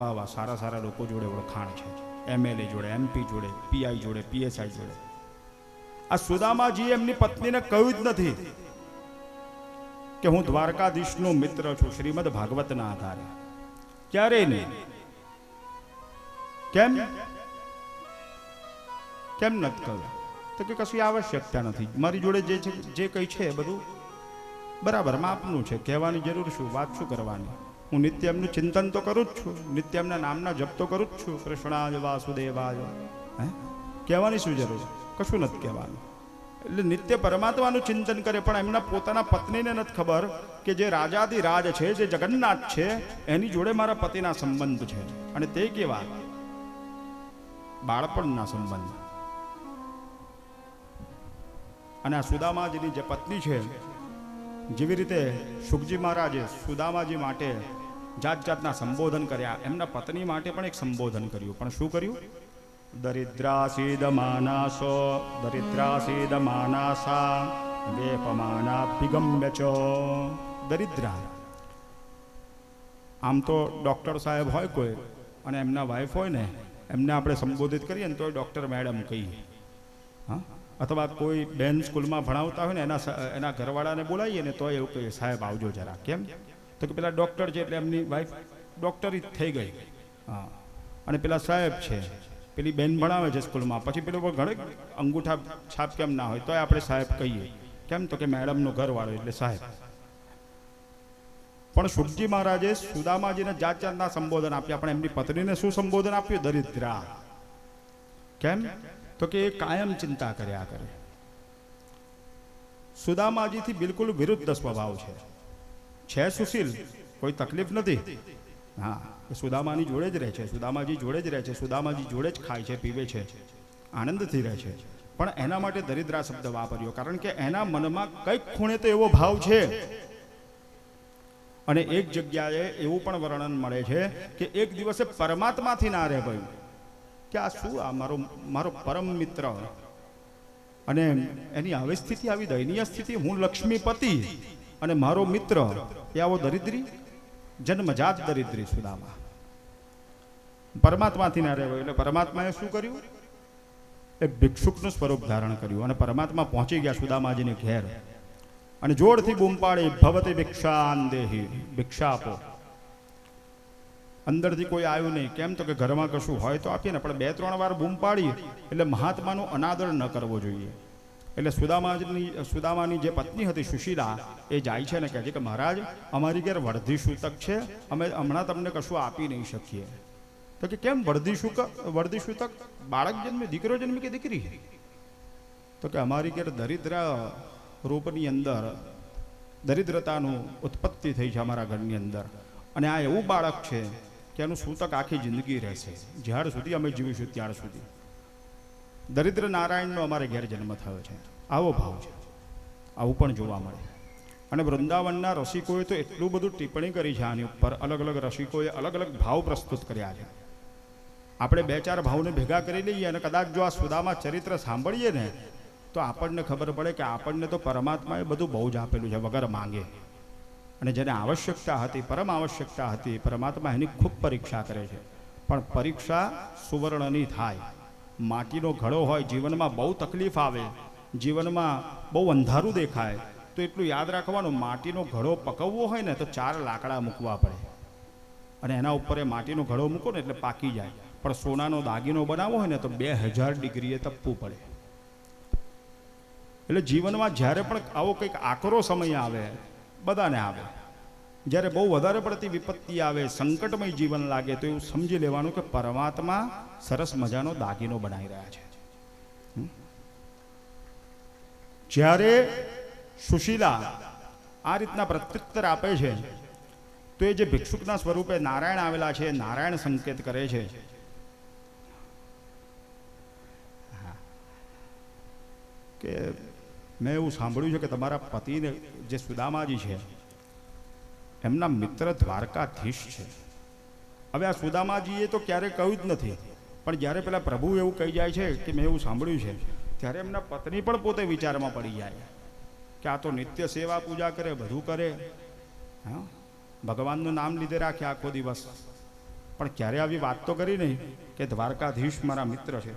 આવા સારા સારા લોકો જોડે ઓળખાણ છે, એમએલએ જોડે, એમપી જોડે, પીઆઈ જોડે, પીએસઆઈ જોડે. આ સુદામાજી એમની પત્નીને કહ્યું જ નથી કે હું દ્વારકાધીશનો મિત્ર છું શ્રીમદ ભાગવતના આધારે. ક્યારેય નહીં. કેમ કેમ નથી કહ્યું? તો કે કશી આવશ્યકતા નથી, મારી જોડે જે કંઈ છે બધું બરાબર માપનું છે, કહેવાની જરૂર શું, વાત શું કરવાની? હું નિત્ય એમનું ચિંતન તો કરું જ છું, નિત્ય એમના નામના જપ તો કરું જ છું. કૃષ્ણાય વાસુદેવાય, હે કહેવાની શું જરૂર? કશું નથી કહેવાનું. એટલે નિત્ય પરમાત્માનું ચિંતન કરે, પણ એમના પોતાના પત્નીને નથી ખબર કે જે રાજાદી રાજ છે, જે જગન્નાથ છે, એની જોડે મારા પતિના સંબંધ છે. અને તે કેવા? બાળપણના સંબંધ. અને આ સુદામાજીની જે પત્ની છે, જેવી રીતે શુકજી મહારાજે સુદામાજી માટે જાત જાતના સંબોધન કર્યા, એમના પત્ની માટે પણ એક સંબોધન કર્યું. પણ શું કર્યું? દરિદ્રાસીદ માનાસો દરિદ્રાસીદ માનાસા વેપમાનાભિગમ્ય ચ. દરિદ્રા, આમ તો ડૉક્ટર સાહેબ હોય કોઈ અને એમના વાઈફ હોય ને, એમને આપણે સંબોધિત કરીએ ને તો ડૉક્ટર મેડમ કહીએ. હા, અથવા કોઈ બેન સ્કૂલમાં ભણાવતા હોય ને એના ઘરવાળાને બોલાવીએ ને તો એવું કહીએ, સાહેબ આવજો જરા. કેમ? તો કે પેલા ડૉક્ટર છે એટલે એમની વાઈફ ડૉક્ટરી થઈ ગઈ. હા, અને પેલા સાહેબ છે, પેલી બેન ભણાવે છે સ્કૂલમાં, પછી પેલો ઘણે અંગૂઠા છાપ કેમ ના હોય તોય આપણે સાહેબ કહીએ. કેમ? તો કે મેડમનો ઘરવાળો એટલે સાહેબ. પણ શુકજી મહારાજે સુદામાજીને જાત જાતના સંબોધન આપ્યા, પણ એમની પત્નીને શું સંબોધન આપ્યું? દરિદ્રા. કેમ? તો કે એ કાયમ ચિંતા કર્યા કરે. સુદામાજીથી બિલકુલ વિરુદ્ધ સ્વભાવ છે સુશીલ, કોઈ તકલીફ નથી. હા, એ સુદામાની જોડે જ રહે છે, સુદામાજી જોડે જ રહે છે, સુદામાજી જોડે જ ખાય છે, પીવે છે, આનંદથી રહે છે. પણ એના માટે દરિદ્રા શબ્દ વાપર્યો, કારણ કે એના મનમાં કંઈક ખૂણે તો એવો ભાવ છે. અને એક જગ્યાએ એવું પણ વર્ણન મળે છે કે એક દિવસે પરમાત્માથી ના રહે ભાઈ, કે આ શું, આ મારો પરમ મિત્ર, અને એની આવી સ્થિતિ, આવી દયનીય સ્થિતિ, હું લક્ષ્મીપતિ અને મારો મિત્ર એ આવો દરિદ્રી, જન્મજાત દરિદ્રી સુદામા. પરમાત્માથી ના રહેવાય એટલે પરમાત્માએ શું કર્યું? એ ભિક્ષુકનું સ્વરૂપ ધારણ કર્યું અને પરમાત્મા પહોંચી ગયા સુદામાજીને ઘેર અને જોરથી બૂમ પાડી, ભવતી ભિક્ષાન દેહી, ભિક્ષા આપો. અંદરથી કોઈ આવ્યું નહીં. કેમ? તો કે ઘરમાં કશું હોય તો આપીએ ને, પણ 2-3 વાર બૂમ પાડી એટલે મહાત્માનો અનાદર ન કરવો જોઈએ. એટલે સુદામાની જે પત્ની હતી સુશીલા, એ જાય છે ને કહે છે કે મહારાજ, અમારી ઘેર વળધી સૂતક છે, અમે હમણાં તમને કશું આપી નહીં શકીએ. તો કે કેમ? વળધી સૂતક? બાળક જન્મે, દીકરો જન્મે કે દીકરી? તો કે અમારી ઘેર દરિદ્ર રૂપની અંદર દરિદ્રતાનું ઉત્પત્તિ થઈ છે અમારા ઘરની અંદર, અને આ એવું બાળક છે કે એનું સૂતક આખી જિંદગી રહેશે, જ્યાર સુધી અમે જીવીશું ત્યાર સુધી. દરિદ્ર નારાયણનો અમારે ઘેર જન્મ થયો છે. આવો ભાવ છે. આવું પણ જોવા મળે. અને વૃંદાવનના રસિકોએ તો એટલું બધું ટિપ્પણી કરી છે આની ઉપર. અલગ અલગ રસિકોએ અલગ અલગ ભાવ પ્રસ્તુત કર્યા છે. આપણે 2-4 ભાવને ભેગા કરી લઈએ અને કદાચ જો આ સુદામા ચરિત્ર સાંભળીએ ને તો આપણને ખબર પડે કે આપણને તો પરમાત્માએ બધું બહુ જ આપેલું છે વગર માંગે. અને જેને આવશ્યકતા હતી, પરમ આવશ્યકતા હતી, પરમાત્મા એની ખૂબ પરીક્ષા કરે છે. પણ પરીક્ષા સુવર્ણની થાય. માટીનો ઘડો હોય, જીવનમાં બહુ તકલીફ આવે, જીવનમાં બહુ અંધારું દેખાય, તો એટલું યાદ રાખવાનું, માટીનો ઘડો પકવવો હોય ને તો 4 લાકડા મૂકવા પડે, અને એના ઉપર એ માટીનો ઘડો મૂકો ને એટલે પાકી જાય. પણ સોનાનો દાગીનો બનાવવો હોય ને તો 2000 ડિગ્રીએ તપવું પડે. એટલે જીવનમાં જ્યારે પણ આવો કંઈક આકરો સમય આવે, બધાને આવે, જ્યારે બહુ વધારે પડતી વિપત્તિ આવે, સંકટમય જીવન લાગે, તો એવું સમજી લેવાનું કે પરમાત્મા સરસ મજાનો દાગીનો બનાવી રહ્યા છે. જ્યારે સુશીલા આ રીતના પ્રત્યુત્તર આપે છે તો એ જે ભિક્ષુકના સ્વરૂપે નારાયણ આવેલા છે, નારાયણ સંકેત કરે છે કે મેં એવું સાંભળ્યું છે કે તમારા પતિને, જે સુદામાજી છે, એમના મિત્ર દ્વારકાધીશ છે. હવે આ સુદામાજીએ તો ક્યારેય કહ્યું જ નથી, પણ જ્યારે પેલા પ્રભુ એવું કહી જાય છે કે મેં એવું સાંભળ્યું છે, ત્યારે એમના પત્ની પણ પોતે વિચારમાં પડી જાય કે આ તો નિત્ય સેવા પૂજા કરે, બધું કરે, હા, ભગવાનનું નામ લીધે રાખે આખો દિવસ, પણ ક્યારે આવી વાત તો કરી નહીં કે દ્વારકાધીશ મારા મિત્ર છે.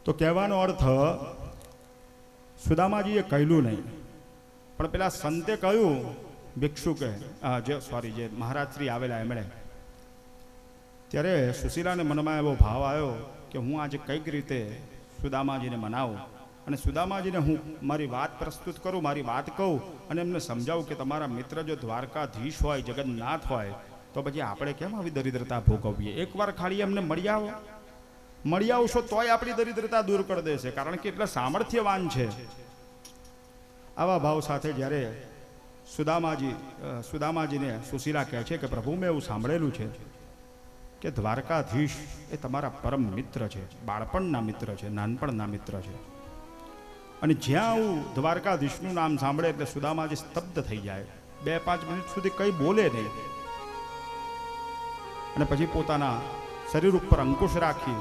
તો કહેવાનો અર્થ સુદામાજીએ કહેલું નહીં, પણ પેલા સંતે કહ્યું, ભિક્ષુકે જે મહારાજ શ્રી આવેલા એમણે, ત્યારે સુશીલાને મનમાં એવો ભાવ આવ્યો કે હું આજે કઈક રીતે સુદામાજીને મનાવું અને સુદામાજીને હું મારી વાત પ્રસ્તુત કરું, મારી વાત કહું અને એમને સમજાવું કે તમારા મિત્ર જો દ્વારકાધીશ હોય, જગન્નાથ હોય, તો પછી આપણે કેમ આવી દરિદ્રતા ભોગવીએ? એકવાર ખાલી એમને મળી આવશો તોય આપણી દરિદ્રતા દૂર કરી દેશે, કારણ કે એટલા સામર્થ્યવાન છે. આવા ભાવ સાથે જ્યારે સુદામાજીને સુશીલા કહે છે કે પ્રભુ, મેં એવું સાંભળેલું છે કે દ્વારકાધીશ એ તમારા પરમ મિત્ર છે, બાળપણના મિત્ર છે, નાનપણના મિત્ર છે. અને જ્યાં હું દ્વારકાધીશનું નામ સાંભળે એટલે સુદામાજી સ્તબ્ધ થઈ જાય, 2-5 મિનિટ સુધી કંઈ બોલે નહીં. અને પછી પોતાના શરીર ઉપર અંકુશ રાખી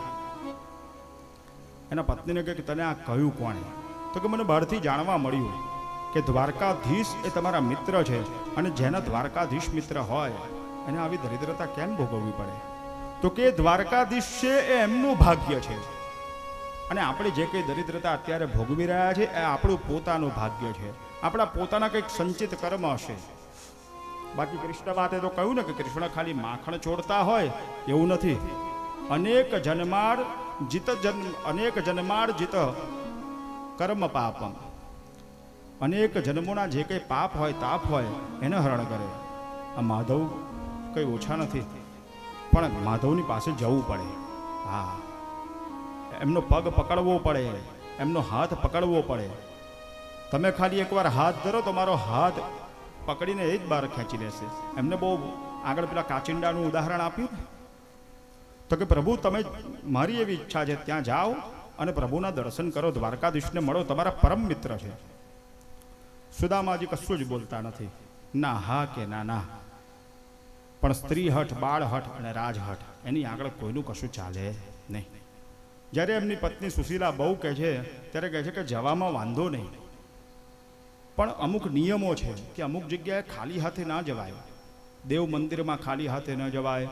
એના પત્નીને કહે કે તને આ કહ્યું કોણે? તો કે મને બહારથી જાણવા મળ્યું કે દ્વારકાધીશ એ તમારા મિત્ર છે, અને જેના દ્વારકાધીશ મિત્ર હોય એને આવી દરિદ્રતા કેમ ભોગવવી પડે? તો કે દ્વારકાધીશ છે એ એમનું ભાગ્ય છે, અને આપણે જે કંઈ દરિદ્રતા અત્યારે ભોગવી રહ્યા છે એ આપણું પોતાનું ભાગ્ય છે, આપણા પોતાના કંઈક સંચિત કર્મ હશે. બાકી કૃષ્ણ વાતે તો કહ્યું ને કે કૃષ્ણ ખાલી માખણ છોડતા હોય એવું નથી. અનેક જન્માર જીત કર્મ પાપમ, અનેક જન્મોના જે કંઈ પાપ હોય, તાપ હોય, એને હરણ કરે. આ માધવ કંઈ ઓછા નથી, પણ માધવની પાસે જવું પડે. હા, એમનો પગ પકડવો પડે, એમનો હાથ પકડવો પડે. તમે ખાલી એકવાર હાથ ધરો તો મારો હાથ પકડીને એ જ બહાર ખેંચી લેશે. એમને બહુ આગળ પેલા કાચિંડાનું ઉદાહરણ આપ્યું તો કે પ્રભુ, તમે મારી એવી ઈચ્છા છે ત્યાં જાઓ અને પ્રભુના દર્શન કરો, દ્વારકાધીશને મળો, તમારા પરમ મિત્ર છે. સુદામાજી કશું જ બોલતા નથી, ના હા કે ના. પણ સ્ત્રી હઠ, બાળ હઠ અને રાજહઠ, એની આગળ કોઈનું કશું ચાલે નહીં. જ્યારે એમની પત્ની સુશીલા બહુ કહે છે ત્યારે કહે છે કે જવામાં વાંધો નહીં, પણ અમુક નિયમો છે કે અમુક જગ્યાએ ખાલી હાથે ના જવાય. દેવ મંદિરમાં ખાલી હાથે ન જવાય,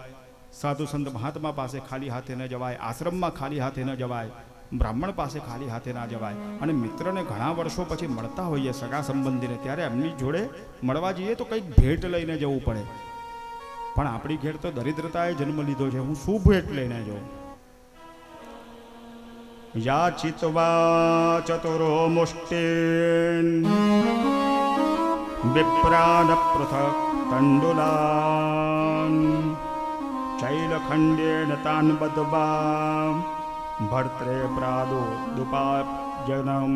સાધુ સંત મહાત્મા પાસે ખાલી હાથે ન જવાય, આશ્રમમાં ખાલી હાથે ન જવાય, બ્રાહ્મણ પાસે ખાલી હાથે ના જવાય. અને મિત્રને ઘણા વર્ષો પછી મળતા હોઈએ, સગા સંબંધીને, ત્યારે એમની જોડે મળવા જઈએ તો કંઈક ભેટ લઈને જવું પડે. પણ આપણી ઘેર તો દરિદ્રતાએ જન્મ લીધો છે, હું શું ભેટ લઈને જાઉં? યાચિત્વા ચતુરો મુષ્ટિન વિપ્રાન પૃથક તંડુલાન શૈલખંડેન તાન બદ્ધવા ભર્ત્રે પ્રાદો દુપાજનમ.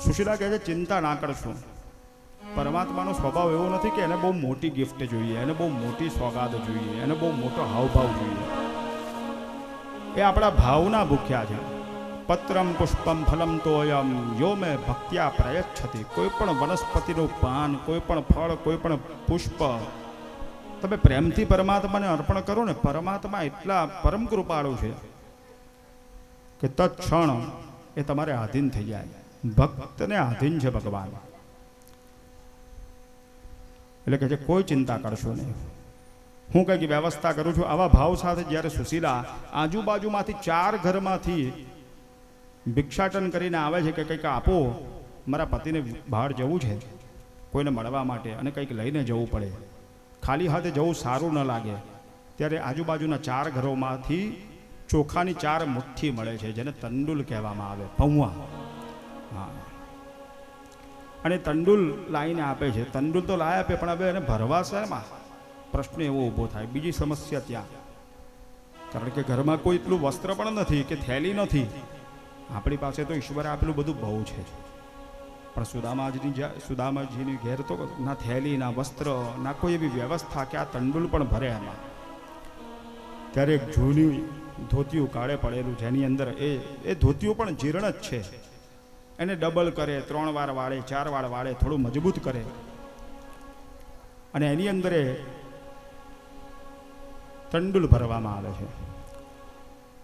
સુશીલા કહે છે ચિંતા ના કરશો. પરમાત્માનો સ્વભાવ એવો નથી કે એને બહુ મોટી ગિફ્ટ જોઈએ, એને બહુ મોટી સોગાદ જોઈએ, એને બહુ મોટો હાવભાવ જોઈએ. એ આપણા ભાવના ભૂખ્યા છે. પત્રમ પુષ્પમ ફલમ તોયમ યો મેં ભક્ત્યા પ્રયચ્છતિ. કોઈ પણ વનસ્પતિનું પાન, કોઈ પણ ફળ, કોઈ પણ પુષ્પ તમે પ્રેમથી પરમાત્માને અર્પણ કરો ને, પરમાત્મા એટલા પરમ કૃપાળુ છે કે તત્ક્ષણ એ તમારે આધીન થઈ જાય. ભક્તને આધીન છે ભગવાન. એટલે કે કોઈ ચિંતા કરશો નહીં, હું કંઈક વ્યવસ્થા કરું છું. આવા ભાવ સાથે જ્યારે સુશીલા આજુબાજુમાંથી 4 ઘરમાંથી ભિક્ષાટન કરીને આવે છે કે કંઈક આપો, મારા પતિને બહાર જવું છે કોઈને મળવા માટે અને કંઈક લઈને જવું પડે, ખાલી હાથે જવું સારું ન લાગે. ત્યારે આજુબાજુના 4 ઘરોમાંથી ચોખાની 4 મુઠ્ઠી મળે છે, જેને તંડુલ કહેવામાં આવે, પૌવા. હા, અને તંડુલ લાવીને આપે છે. તંડુલ તો લાવી આપે, પણ હવે એને ભરવા છે એમાં પ્રશ્ન એવો ઊભો થાય. બીજી સમસ્યા ત્યાં, કારણ કે ઘરમાં કોઈ એટલું વસ્ત્ર પણ નથી કે થેલી નથી. આપણી પાસે તો ઈશ્વરે આપેલું બધું બહુ છે, પણ સુદામાજીની ઘેર તો ના થેલી, ના વસ્ત્ર, ના કોઈ એવી વ્યવસ્થા કે આ તંડુલ પણ ભરે એમાં. ત્યારે એક જૂની ધોતિયું કાળે પડેલું, જેની અંદર એ ધોતિયું પણ જીર્ણ જ છે. એને ડબલ કરે, 3 વાર વાળે, 4 વાર વાળે, થોડું મજબૂત કરે, અને એની અંદર તંડુલ ભરવામાં આવે છે.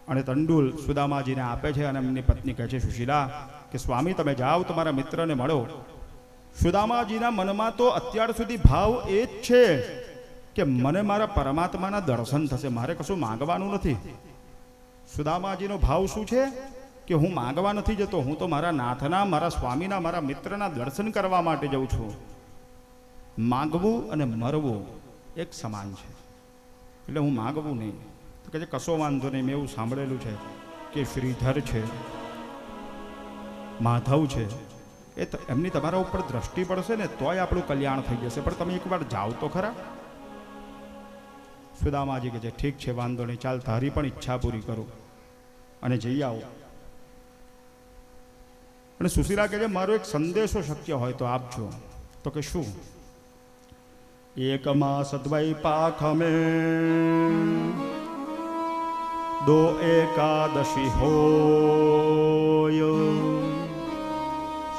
અને તંડુલ સુદામાજીને આપે છે. અને એમની પત્ની કહે છે સુશીલા, કે સ્વામી તમે જાઓ તમારા મિત્રને મળો. સુદામાજીના મનમાં તો અત્યાર સુધી ભાવ એ જ છે કે મને મારા પરમાત્માના દર્શન થશે, મારે કશું માંગવાનું નથી. સુદામાજીનો ભાવ શું છે કે હું માંગવા નથી જતો, હું તો મારા નાથના, મારા સ્વામીના, મારા મિત્રના દર્શન કરવા માટે જઉં છું. માંગવું અને મરવું એક સમાન છે, એટલે હું માંગવું નહીં. તો કહે છે કશો વાંધો નહીં, મેં એવું સાંભળેલું છે કે શ્રીધર છે, માધવ છે, એ એમની તમારા ઉપર દ્રષ્ટિ પડશે ને તોય આપણું કલ્યાણ થઈ જશે, પણ તમે એકવાર જાઓ તો ખરા. સુદામાજી કહે છે ઠીક છે, વાંધો નહીં, ચાલ તારી પણ ઈચ્છા પૂરી કરું અને જઈ આવો. અને સુશીલા કહે છે મારો એક સંદેશો શક્ય હોય તો આપજો. તો કે શું? એક માસ દ્વૈ પાખ में दो एकादशी होय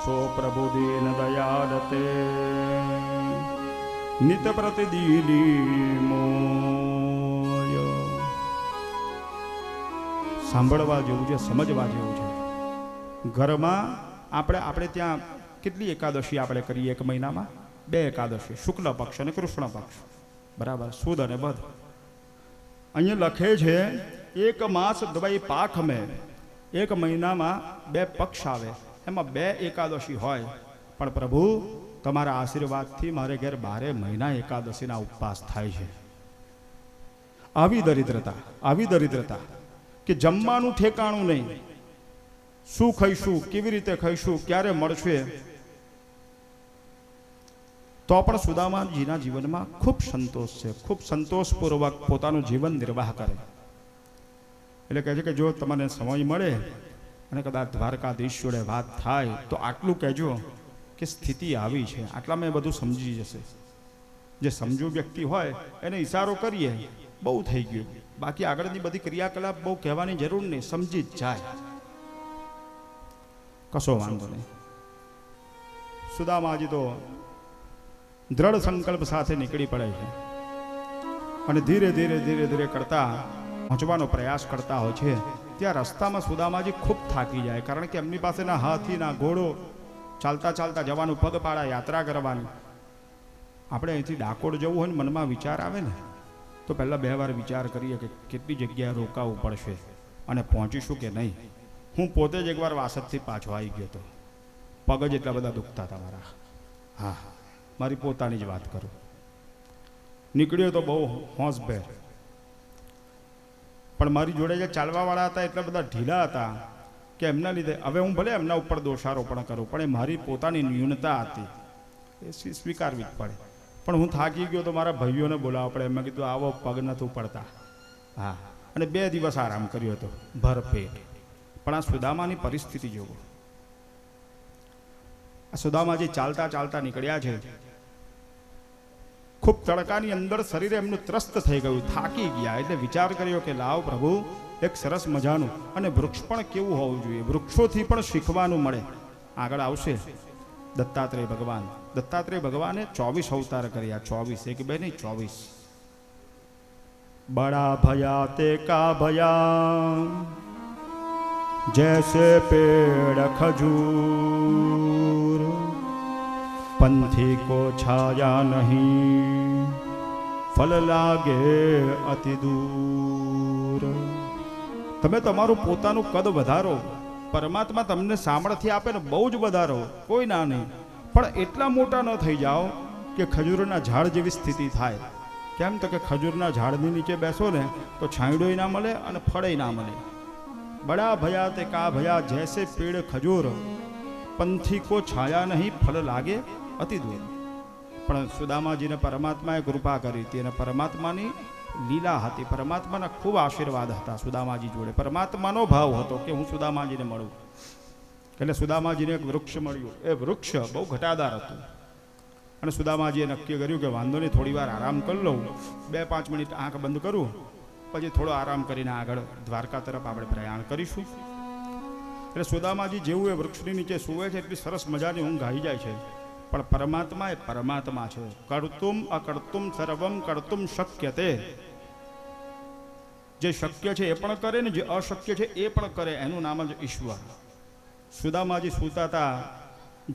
सो प्रभु दीन दयालते नित प्रतिदिनी मोय. સાંભળવા જેવું છે, સમજવા જેવું છે. ઘરમાં આપણે ત્યાં કેટલી એકાદશી આપણે કરીએ એક મહિનામાં? 2 એકાદશી, શુક્લ પક્ષ અને કૃષ્ણ પક્ષ, બરાબર, સુદ અને બધ. અહીંયા લખે છે એક માસ દ્વૈ પાખ મેં, એક મહિનામાં 2 પક્ષ આવે, એમાં 2 એકાદશી હોય. પણ પ્રભુ તમારા આશીર્વાદથી મારે ઘેર 12 મહિના એકાદશીના ઉપવાસ થાય છે. આવી દરિદ્રતા કે જમવાનું ઠેકાણું નહીં, શું ખાઈશું, કેવી રીતે ખાઈશું, ક્યારે મળશે. તો પણ સુદામાજીના જીવનમાં ખૂબ સંતોષ છે, ખૂબ સંતોષપૂર્વક પોતાનું જીવન નિર્વાહ કરે. એટલે કહે છે કે જો તમને સમય મળે અને કદાચ દ્વારકાધીશ જોડે વાત થાય તો આટલું કહેજો કે સ્થિતિ આવી છે, આટલામાં એ બધું સમજી જશે. જે સમજુ વ્યક્તિ હોય એને ઈશારો કરીએ, બહુ થઈ ગયું. બાકી આગળની બધી ક્રિયાકલાપ બહુ કહેવાની જરૂર નહીં, સમજી જ જાય, કશો વાંધો નહીં. સુદામાજી તો દ્રઢ સંકલ્પ સાથે નીકળી પડે છે અને ધીરે ધીરે કરતા પહોંચવાનો પ્રયાસ કરતા હોય છે. ત્યાં રસ્તામાં સુદામાજી ખૂબ થાકી જાય, કારણ કે એમની પાસે ના હાથી ના ઘોડો, ચાલતા જવાનું, પગપાળા યાત્રા કરવાની. આપણે અહીંથી ડાકોર જવું હોય ને મનમાં વિચાર આવે ને તો પહેલાં 2 વાર વિચાર કરીએ કે કેટલી જગ્યાએ રોકાવું પડશે અને પહોંચીશું કે નહીં. હું પોતે જ એકવાર વાસદથી પાછો આવી ગયો હતો, પગ જ એટલા બધા દુખતા હતા મારા. હા, મારી પોતાની જ વાત કરું. નીકળ્યો તો બહુ હોંશભેર, પણ મારી જોડે જે ચાલવાવાળા હતા એટલા બધા ઢીલા હતા કે એમના લીધે, હવે હું ભલે એમના ઉપર દોષારોપણ કરું પણ એ મારી પોતાની ન્યૂનતા હતી, એ સ્વીકારવી જ પડે. પણ હું થાકી ગયો તો મારા ભાઈઓને બોલાવવા પડે. મેં કીધું આવો, પગ નથી પડતા. હા, અને 2 દિવસ આરામ કર્યો હતો ભરપેટ. પણ આ સુદામાની પરિસ્થિતિ જોવો. આ સુદામાજી ચાલતા નીકળ્યા છે, ખૂબ તડકાની અંદર શરીરે એમનું ત્રસ્ત થઈ ગયું, થાકી ગયા. એટલે વિચાર કર્યો કે લાવ પ્રભુ એક સરસ મજાનું, અને વૃક્ષ પણ કેવું હોવું જોઈએ, વૃક્ષોથી પણ શીખવાનું મળે. આગળ આવશે દત્તાત્રેય ભગવાન. દત્તાત્રેય ભગવાને 24 અવતાર કર્યા, 24, 1 2 નહીં 24. બડા ભયા તે કા ભયા जैसे पेड़ खजूर पंथी को छाया नहीं फल लागे अति दूर. તમે તમારું પોતાનું કદ વધારો, પરમાત્મા તમને સામર્થ્ય આપે ને બહુ જ વધારો, કોઈ ના નહીં, પણ એટલા મોટા ન થઈ જાઓ કે ખજૂરના ઝાડ જેવી સ્થિતિ થાય. કેમ તો કે ખજૂરના ઝાડની નીચે બેસો ને તો છાંયડોય ના મળે અને ફળે ના મળે. बड़ा भया ते का भया जैसे पेड़ खजूर पंथी को छाया नहीं फल लागे अति दूर. પણ સુદામાજીને પરમાત્માએ કૃપા કરી હતી અને પરમાત્માની લીલા હતી, પરમાત્માના ખૂબ આશીર્વાદ હતા સુદામાજી જોડે. પરમાત્માનો ભાવ હતો કે હું સુદામાજીને મળું. એટલે સુદામાજીને એક વૃક્ષ મળ્યું. એ વૃક્ષ બહુ ઘટાદાર હતું અને સુદામાજીએ નક્કી કર્યું કે વાંધો નહીં, થોડી વાર આરામ કરી લઉં, 2-5 મિનિટ આંખ બંધ કરું, પછી થોડો આરામ કરીને આગળ દ્વારકા તરફ આપણે પ્રયાણ કરીશું. એટલે સુદામાજી જેવું એ વૃક્ષની નીચે સૂવે છે એટલી સરસ મજાની ઊંઘ આવી જાય છે. પણ પરમાત્મા એ પરમાત્મા છે. કર્તુમ અકર્તુમ સર્વમ કર્તુમ શક્યતે. જે શક્ય છે એ પણ કરે ને જે અશક્ય છે એ પણ કરે, એનું નામ જ ઈશ્વર. સુદામાજી સૂતા હતા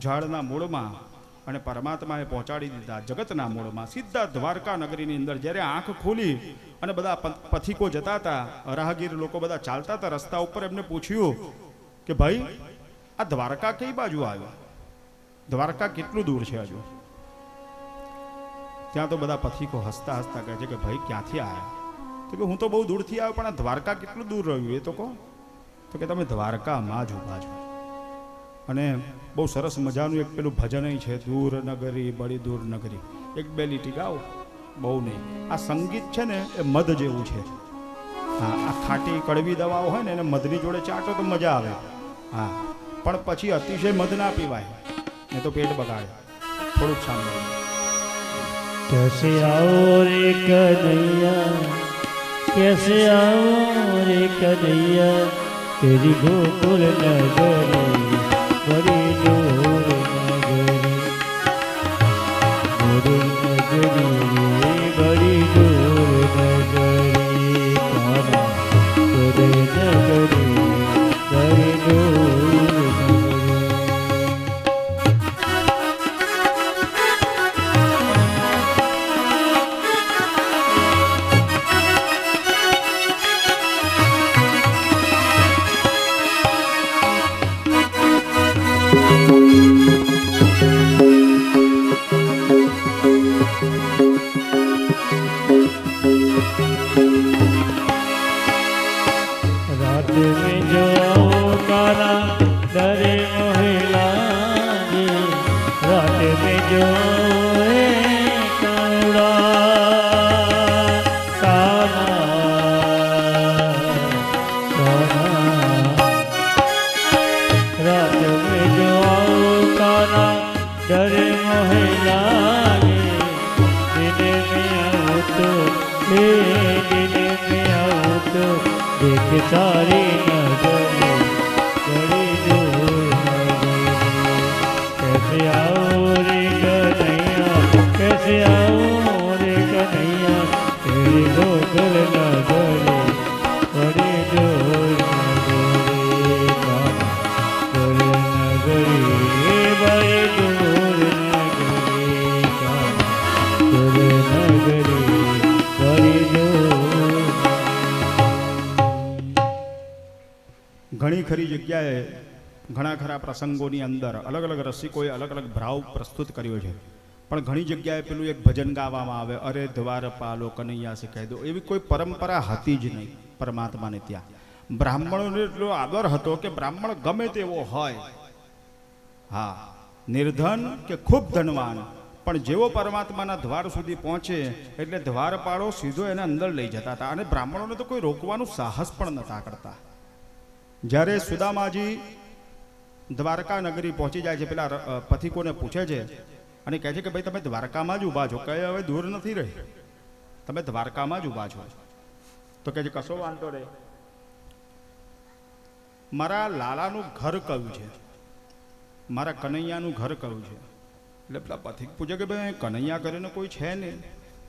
ઝાડના મૂળમાં અને પરમાત્માએ પહોંચાડી દીધા જગતના મૂળમાં સીધા દ્વારકા નગરીની અંદર. જ્યારે આંખ ખોલી અને બધા પથિકો જતા હતા, રાહગીર લોકો બધા ચાલતા હતા રસ્તા ઉપર, એમને પૂછ્યું કે ભાઈ આ દ્વારકા કઈ બાજુ આવ્યો, દ્વારકા કેટલું દૂર છે હજુ? ત્યાં તો બધા પથિકો હસતા હસતા કહે છે કે ભાઈ ક્યાંથી આવ્યા? તો કે હું તો બહુ દૂરથી આવ્યો, પણ આ દ્વારકા કેટલું દૂર રહ્યું એ તો કહો. તો કે તમે દ્વારકામાં જ ઊભા છો. અને બહુ સરસ મજાનું એક પેલું ભજન છે, દૂર નગરી બડી દૂર નગરી. એક બે લીટી ગાઓ, બહુ નહીં. આ સંગીત છે ને એ મધ જેવું છે. હા, આ ખાટી કડવી દવાઓ હોય ને એને મધની જોડે ચાટો તો મજા આવે. હા, પણ પછી અતિશય મધ ના પીવાય, એ તો પેટ બગાડે. થોડુંક સાંભળો. कैसे आओ रे कन्हैया, कैसे आओ रे कन्हैया, तेरी गोकुल नगरी बड़ी दूर नगरी, बड़ी नगरी बड़ी दूर नगरी, कान्हा तेरे नगरी बड़ी दूर नगरी. सारी नगरी बड़ी दूर नगरी, कैसे आओ रे कन्हैया, कैसे आओ रे कन्हैया, तेरी गोकुल नगरी बड़ी दूर नगरी, गोकुल नगरी बड़ी दूर नगरी, गोकुल नगरी बड़ी दूर. ઘણી ખરી જગ્યાએ ઘણા ખરા પ્રસંગોની અંદર અલગ અલગ રસિકોએ અલગ અલગ ભાવ પ્રસ્તુત કર્યો છે, પણ ઘણી જગ્યાએ પેલું એક ભજન ગાવામાં આવે, અરે દ્વારપાલો કનૈયા સે કહી દો. એવી કોઈ પરંપરા હતી જ નહીં પરમાત્માને ત્યાં. બ્રાહ્મણોને એટલો આદર હતો કે બ્રાહ્મણ ગમે તેવો હોય, હા, નિર્ધન કે ખૂબ ધનવાન, પણ જેવો પરમાત્માના દ્વાર સુધી પહોંચે એટલે દ્વારપાળો સીધો એને અંદર લઈ જતા હતા. અને બ્રાહ્મણોને તો કોઈ રોકવાનું સાહસ પણ નહોતા કરતા. જ્યારે સુદામાજી દ્વારકા નગરી પહોંચી જાય છે, પેલા પથિકોને પૂછે છે અને કહે છે કે ભાઈ તમે દ્વારકામાં જ ઊભા છો, કહે હવે દૂર નથી રહી, તમે દ્વારકામાં જ ઊભા છો. તો કહે છે કશો વાંધો નહીં, મારા લાલાનું ઘર કયું છે, મારા કનૈયાનું ઘર કયું છે? એટલે પેલા પથિક પૂછે કે ભાઈ કનૈયા કરીને કોઈ છે નહીં.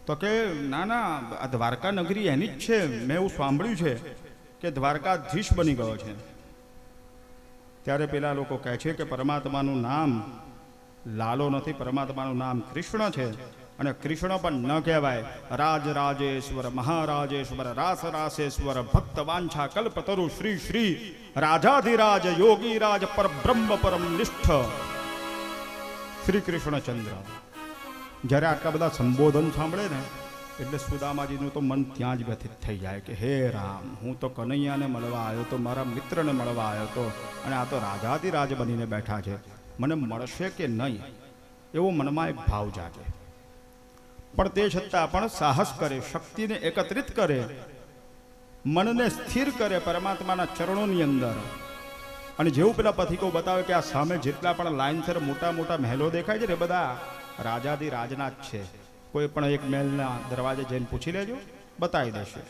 તો કે ના ના, આ દ્વારકા નગરી એની જ છે, મેં એવું સાંભળ્યું છે કે દ્વારકાધીશ બની ગયો છે. ત્યારે પેલા લોકો કહે છે કે પરમાત્માનું નામ લાલો નથી, પરમાત્માનું નામ કૃષ્ણ છે. અને કૃષ્ણ પણ ન કહેવાય, રાજ રાજેશ્વર મહારાજેશ્વર રાસ રાસેશ્વર ભક્ત વાંછા કલ્પતરુ શ્રી શ્રી રાજાધિરાજ યોગી રાજ પરબ્રહ્મ પરમ નિષ્ઠ શ્રી કૃષ્ણચંદ્ર. જ્યારે આટલા બધા સંબોધન સાંભળે ને એટલે સુદામાજીનું તો મન ત્યાં જ વ્યથિત થઈ જાય કે હે રામ, હું તો કનૈયાને મળવા આવ્યો તો, મારા મિત્રને મળવા આવ્યો તો, અને આ તો રાજાધિરાજ બનીને બેઠા છે, મને મળશે કે નહીં એવો મનમાં એક ભાવ જાગે. પણ તે છતાં પણ સાહસ કરે, શક્તિને એકત્રિત કરે, મનને સ્થિર કરે પરમાત્માના ચરણોની અંદર. અને જેવું પેલા પથિકો બતાવે કે આ સામે જેટલા પણ લાઇનસર મોટા મોટા મહેલો દેખાય છે ને, એ બધા રાજાધિરાજના જ છે. કોઈ પણ એક મહેલના દરવાજે જઈને પૂછી લેજો, બતાવી દેશે.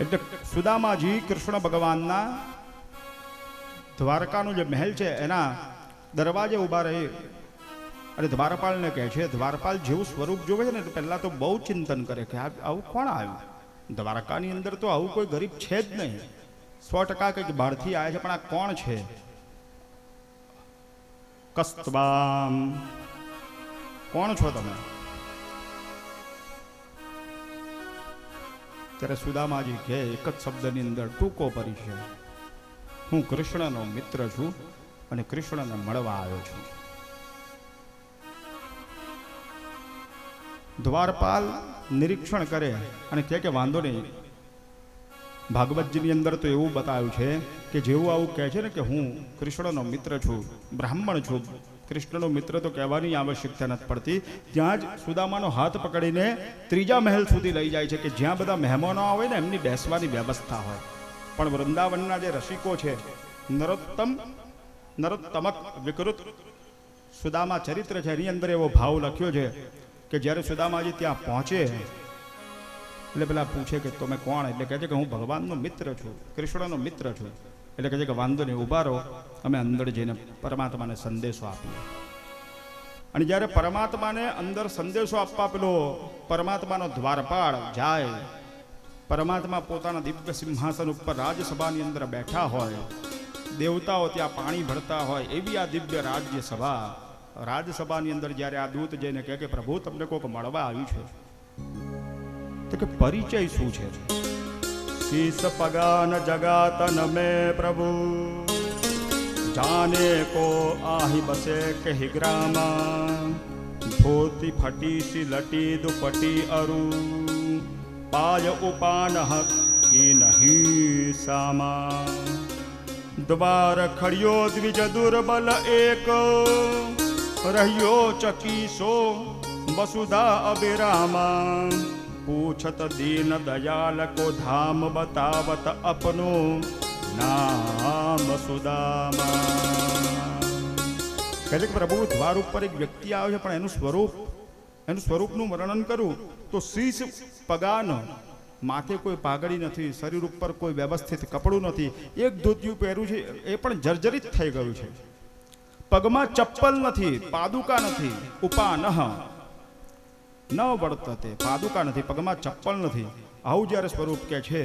એટલે સુદામાજી કૃષ્ણ ભગવાનના દ્વારકાનો જે મહેલ છે એના દરવાજે ઊભા રહી અને દ્વારપાલને કહે છે, દ્વારપાલ જેવું સ્વરૂપ જોવે છે ને પહેલાં તો બહુ ચિંતન કરે કે આવું કોણ આવ્યું? દ્વારકાની અંદર તો આવું કોઈ ગરીબ છે જ નહીં, 100% કંઈક બહારથી આવ્યા છે, પણ આ કોણ છે? કસ્તબામ. કોણ છો તમે? ત્યારે સુદામાજી કહે એક જ શબ્દની અંદર ટૂંકો પરિચય, હું કૃષ્ણનો મિત્ર છું અને કૃષ્ણને મળવા આવ્યો છું. દ્વારપાલ નિરીક્ષણ કરે અને કહે કે વાંધો નહીં. ભાગવતજીની અંદર તો એવું બતાવ્યું છે કે જેવું આવું કહે છે ને કે હું કૃષ્ણનો મિત્ર છું, બ્રાહ્મણ છું, કૃષ્ણનો મિત્ર તો કહેવાની આવશ્યકતા નથી પડતી. ત્યાં જ સુદામાનો હાથ પકડીને ત્રીજા મહેલ સુધી લઈ જાય છે કે જ્યાં બધા મહેમાનો આવે ને એમની બેસવાની વ્યવસ્થા હોય. પણ વૃંદાવનના જે રસિકો છે, નરોત્તમક વિકૃત સુદામા ચરિત્ર છે, એની અંદર એવો ભાવ લખ્યો છે કે જ્યારે સુદામાજી ત્યાં પહોંચે એટલે પેલા પૂછે કે તમે કોણ? એટલે કહે છે કે હું ભગવાનનો મિત્ર છું, કૃષ્ણનો મિત્ર છું. એટલે કહે છે કે વાંધો નહીં, ઊભા રહો, અમે અંદર જઈને પરમાત્માને સંદેશો આપીએ. અને જ્યારે પરમાત્માને અંદર સંદેશો આપવા પેલો પરમાત્માનો દ્વારપાળ જાય, પરમાત્મા પોતાના દિવ્ય સિંહાસન ઉપર રાજસભાની અંદર બેઠા હોય, દેવતાઓ ત્યાં પાણી ભરતા હોય, એવી આ દિવ્ય રાજ્યસભા, રાજસભાની અંદર જ્યારે આ દૂત જઈને કહે કે પ્રભુ તમને કોઈક મળવા આવ્યું છે, તો કે પરિચય શું છે? શીશ પગાન જગાતન મેં પ્રભુ જાને કો આહી બસે કહી ગ્રામા ધોતી ફટી સી લટી દુપટી અરુ પાય ઉપાન કી નહીં સામા દ્વાર ખડ્યો દ્વિજ દુર્બલ એક રહ્યો ચકીસો વસુધા અબિરામા પૂછત દીન દયાલ કો ધામ બતાવત અપનો નામ સુદામા. કહે છે કે પ્રભુ દ્વાર ઉપર એક વ્યક્તિ આવે છે, પણ એનું સ્વરૂપનું વર્ણન કરું તો શીશ પગાન, માથે કોઈ પાઘડી નથી, શરીર ઉપર કોઈ વ્યવસ્થિત કપડું નથી, એક ધોતિયું પહેર્યું છે એ પણ જર્જરિત થઈ ગયું છે, પગમાં ચપ્પલ નથી, પાદુકા નથી, ઉપાનહ ન વર્તતે, પાદુકા નથી, પગમાં ચપ્પલ નથી, આવું જ્યારે સ્વરૂપ કે છે.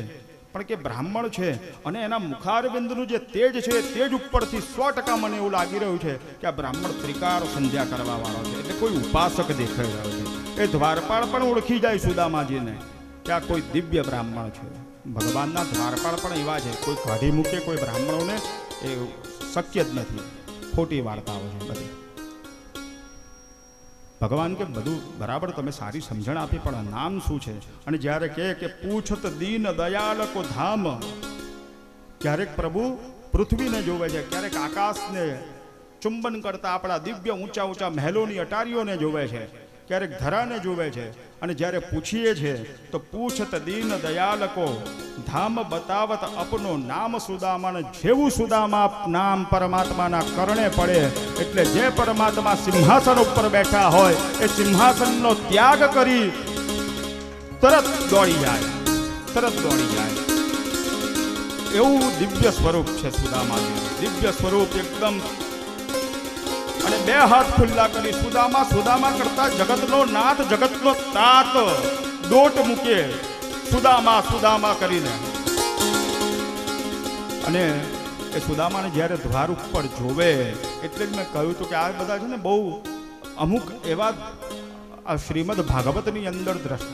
પણ કે બ્રાહ્મણ છે અને એના મુખારબિંદનું જે તેજ છે, તેજ ઉપરથી 100% મને એવું લાગી રહ્યું છે કે આ બ્રાહ્મણ ત્રિકાર સંધ્યા કરવા વાળો છે, એટલે કોઈ ઉપાસક દેખાઈ રહ્યો છે. એ દ્વારપાળ પણ ઓળખી જાય સુદામાજીને કે આ કોઈ દિવ્ય બ્રાહ્મણ છે. ભગવાનના દ્વારપાળ પણ એવા છે, કોઈ કાઢી મૂકે કોઈ બ્રાહ્મણોને એ શક્ય જ નથી, ખોટી વાર્તાઓ છે બધી. ભગવાન કે બધું બરાબર, તમે સારી સમજણ આપી, પણ નામ શું છે? અને જ્યારે કહે કે પૂછત દીન દયાલ કો ધામ, ક્યારેક પ્રભુ પૃથ્વીને જોવે છે, ક્યારેક આકાશને ચુંબન કરતા આપણા દિવ્ય ઊંચા ઊંચા મહેલોની અટારીઓને જોવે છે, ક્યારેક ધરાને જોવે છે. અને જ્યારે પૂછીએ છે તો પૂછત દીન દયાલ કો ધામ બતાવત અપનો નામ સુદામા. જેવું સુદામા નામ પરમાત્માના કરણે પડે એટલે જે પરમાત્મા સિંહાસન ઉપર બેઠા હોય એ સિંહાસનનો ત્યાગ કરી તરત દોડી જાય, તરત દોડી જાય. એવું દિવ્ય સ્વરૂપ છે સુદામાનું, દિવ્ય સ્વરૂપ એકદમ. અને બે હાથ ખુલ્લા કરી સુદામા કરતા જગતનો નાથ, જગતનો તાત દોટ મૂકે સુદામા કરીને. અને એ સુદામાને જ્યારે દ્વાર ઉપર જોવે, એટલે જ મેં કહ્યું હતું કે આ બધા છે ને બહુ અમુક એવા શ્રીમદ ભાગવતની અંદર દ્રષ્ટાંત